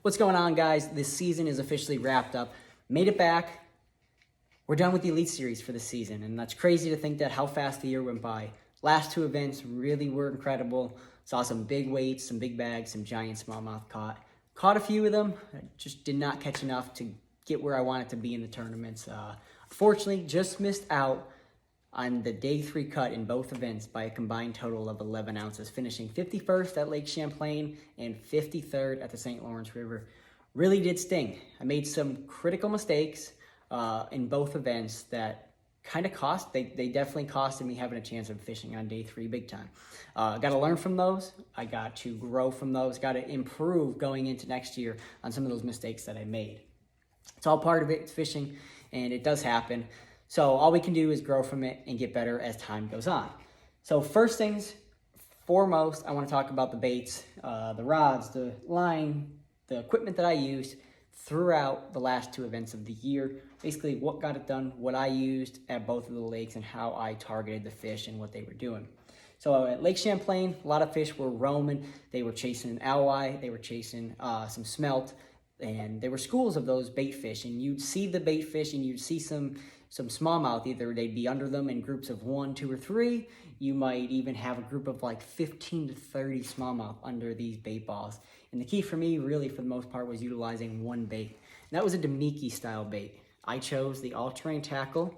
What's going on, guys? This season is officially wrapped up. Made it back. We're done with the Elite Series for the season, and that's crazy to think that how fast the year went by. Last two events really were incredible. Saw some big weights, some big bags, some giant smallmouth caught. Caught a few of them. I just did not catch enough to get where I wanted to be in the tournaments. Unfortunately, just missed out on the day 3 cut in both events by a combined total of 11 ounces, finishing 51st at Lake Champlain and 53rd at the St. Lawrence River. Really did sting. I made some critical mistakes in both events that kind of cost. They definitely costed me having a chance of fishing on day 3 big time. Got to learn from those. I got to grow from those. Got to improve going into next year on some of those mistakes that I made. It's all part of it. It's fishing, and it does happen. So all we can do is grow from it and get better as time goes on. So first things foremost, I want to talk about the baits, the rods, the line, the equipment that I used throughout the last 2 events of the year. Basically what got it done, what I used at both of the lakes, and how I targeted the fish and what they were doing. So at Lake Champlain, a lot of fish were roaming. They were chasing an alewi, they were chasing some smelt, and there were schools of those bait fish, and you'd see the bait fish and you'd see some smallmouth. Either they'd be under them in groups of 1, 2, or 3. You might even have a group of like 15 to 30 smallmouth under these bait balls. And the key for me, really, for the most part, was utilizing one bait. And that was a Damiki style bait. I chose the all-terrain tackle,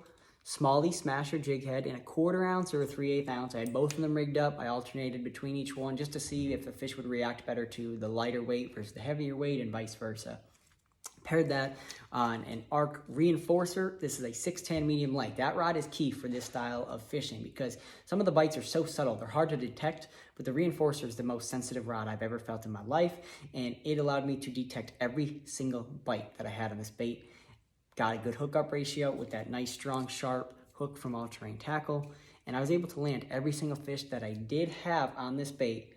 Smalley Smasher jig head in a 1/4 ounce or a 3/8 ounce. I had both of them rigged up. I alternated between each one just to see if the fish would react better to the lighter weight versus the heavier weight, and vice versa. Paired that on an Arc Reinforcer. This is a 610 medium light. That rod is key for this style of fishing because some of the bites are so subtle. They're hard to detect, but the Reinforcer is the most sensitive rod I've ever felt in my life, and it allowed me to detect every single bite that I had on this bait. Got a good hookup ratio with that nice, strong, sharp hook from All Terrain Tackle, and I was able to land every single fish that I did have on this bait,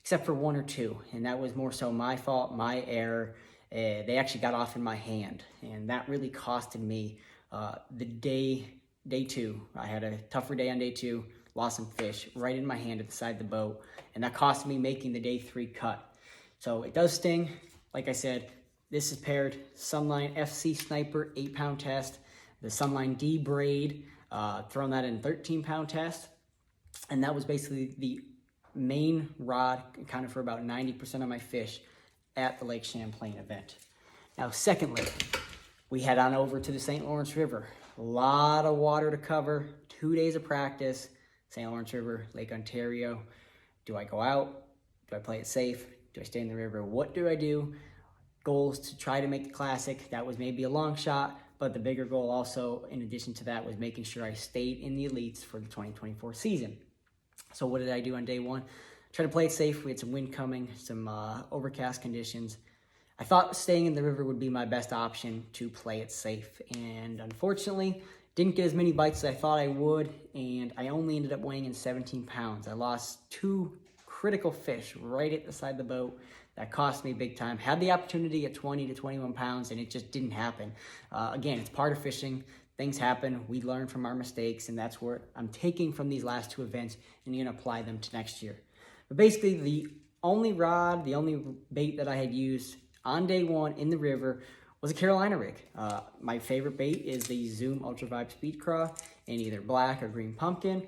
except for 1 or 2, and that was more so my fault, my error. They actually got off in my hand, and that really costed me the day 2. I had a tougher day on day 2, lost some fish right in my hand at the side of the boat, and that cost me making the day 3 cut. So it does sting. Like I said, this is paired Sunline FC Sniper 8-pound test, the Sunline D Braid, thrown that in 13-pound test, and that was basically the main rod, accounted for about 90% of my fish at the Lake Champlain event. Now, secondly, we head on over to the St. Lawrence River. A lot of water to cover, 2 days of practice, St. Lawrence River, Lake Ontario. Do I go out? Do I play it safe? Do I stay in the river? What do I do? Goals to try to make the Classic. That was maybe a long shot, but the bigger goal also, in addition to that, was making sure I stayed in the elites for the 2024 season. So what did I do on day 1? Try to play it safe. We had some wind coming, some overcast conditions. I thought staying in the river would be my best option to play it safe. And unfortunately, didn't get as many bites as I thought I would. And I only ended up weighing in 17 pounds. I lost 2 critical fish right at the side of the boat. That cost me big time. Had the opportunity at 20 to 21 pounds, and it just didn't happen. Again, it's part of fishing. Things happen. We learn from our mistakes, and that's what I'm taking from these last 2 events and going to apply them to next year. But basically, the only rod, the only bait that I had used on day 1 in the river was a Carolina rig. My favorite bait is the Zoom Ultra Vibe Speed Craw in either black or green pumpkin.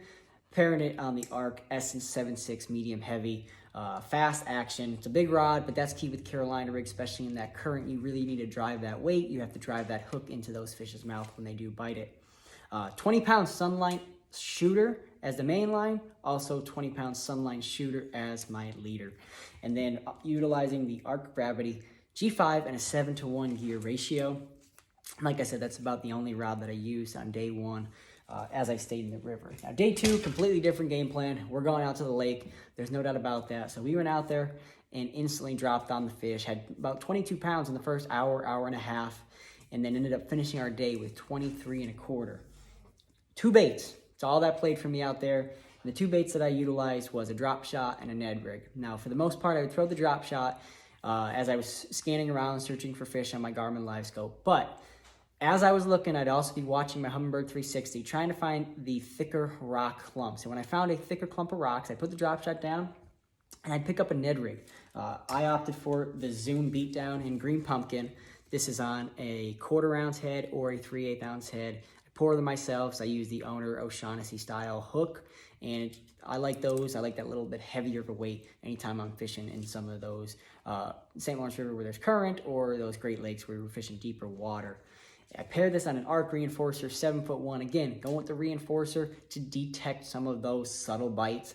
Pairing it on the Arc Essence 7.6 medium heavy, fast action. It's a big rod, but that's key with Carolina rig, especially in that current. You really need to drive that weight. You have to drive that hook into those fish's mouth when they do bite it. 20-pound Sunline shooter as the main line, also 20-pound Sunline shooter as my leader. And then utilizing the Arc Gravity G5 and a 7-to-1 gear ratio. Like I said, that's about the only rod that I used on day 1 as I stayed in the river. Now, day 2, completely different game plan. We're going out to the lake. There's no doubt about that. So we went out there and instantly dropped on the fish. Had about 22 pounds in the first hour, hour and a half, and then ended up finishing our day with 23 1/4. 2 baits. It's all that played for me out there. And the 2 baits that I utilized was a drop shot and a Ned rig. Now, for the most part, I would throw the drop shot as I was scanning around, searching for fish on my Garmin Live Scope. But as I was looking, I'd also be watching my Humminbird 360, trying to find the thicker rock clumps. And when I found a thicker clump of rocks, I put the drop shot down, and I'd pick up a Ned rig. I opted for the Zoom Beatdown in Green Pumpkin. This is on a 1/4 ounce head or a 3/8 ounce head. I pour them myself, so I use the Owner O'Shaughnessy style hook, and I like those. I like that little bit heavier of a weight anytime I'm fishing in some of those St. Lawrence River where there's current, or those Great Lakes where we're fishing deeper water. I paired this on an arc reinforcer, 7'1". Again, going with the reinforcer to detect some of those subtle bites.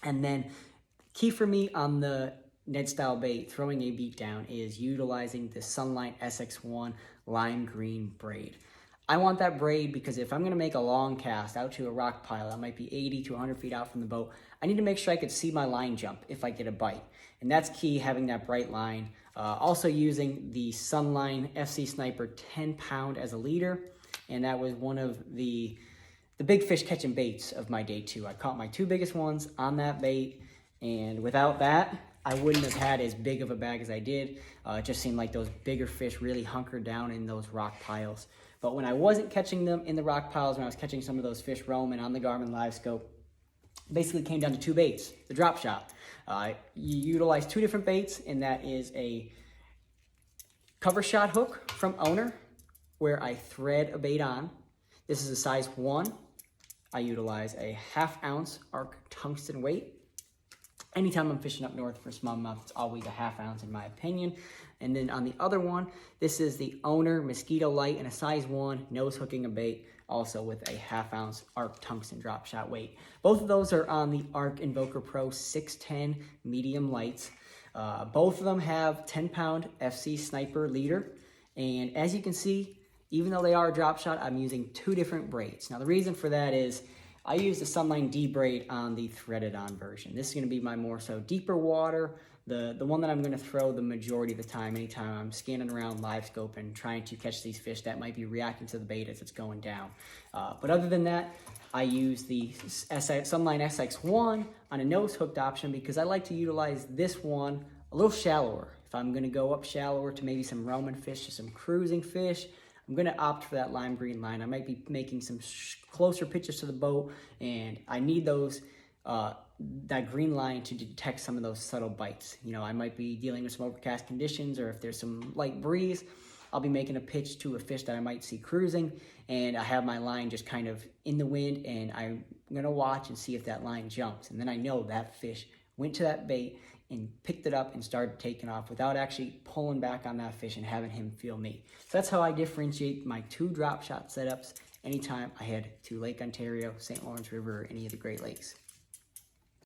And then key for me on the Ned style bait, throwing a beat down, is utilizing the Sunlight SX1 lime green braid. I want that braid because if I'm going to make a long cast out to a rock pile that might be 80 to 100 feet out from the boat, I need to make sure I could see my line jump if I get a bite. And that's key, having that bright line. Also using the Sunline FC Sniper 10-pound as a leader. And that was one of the big fish catching baits of my day 2. I caught my 2 biggest ones on that bait. And without that, I wouldn't have had as big of a bag as I did. It just seemed like those bigger fish really hunkered down in those rock piles. But when I wasn't catching them in the rock piles, when I was catching some of those fish roaming on the Garmin Live Scope, basically came down to 2 baits. The drop shot. You utilize 2 different baits, and that is a cover shot hook from Owner, where I thread a bait on. This is a size 1. I utilize a 1/2 ounce arc tungsten weight. Anytime I'm fishing up north for smallmouth, it's always a 1/2 ounce in my opinion. And then on the other one, this is the Owner Mosquito Light in a size 1, nose hooking a bait, also with a 1/2 ounce arc tungsten drop shot weight. Both of those are on the Arc Invoker Pro 610 medium lights. Both of them have 10-pound FC Sniper leader. And as you can see, even though they are a drop shot, I'm using 2 different braids. Now the reason for that is I use the Sunline D braid on the threaded on version. This is going to be my more so deeper water, the one that I'm going to throw the majority of the time, anytime I'm scanning around Live Scope and trying to catch these fish that might be reacting to the bait as it's going down. But other than that, I use the Sunline SX1 on a nose hooked option because I like to utilize this one a little shallower. If I'm going to go up shallower to maybe some roaming fish, to some cruising fish, I'm going to opt for that lime green line. I might be making some closer pitches to the boat, and I need those that green line to detect some of those subtle bites. You know, I might be dealing with some overcast conditions, or if there's some light breeze, I'll be making a pitch to a fish that I might see cruising, and I have my line just kind of in the wind, and I'm going to watch and see if that line jumps. And then I know that fish went to that bait and picked it up and started taking off without actually pulling back on that fish and having him feel me. So that's how I differentiate my 2 drop shot setups anytime I head to Lake Ontario, St. Lawrence River, or any of the Great Lakes.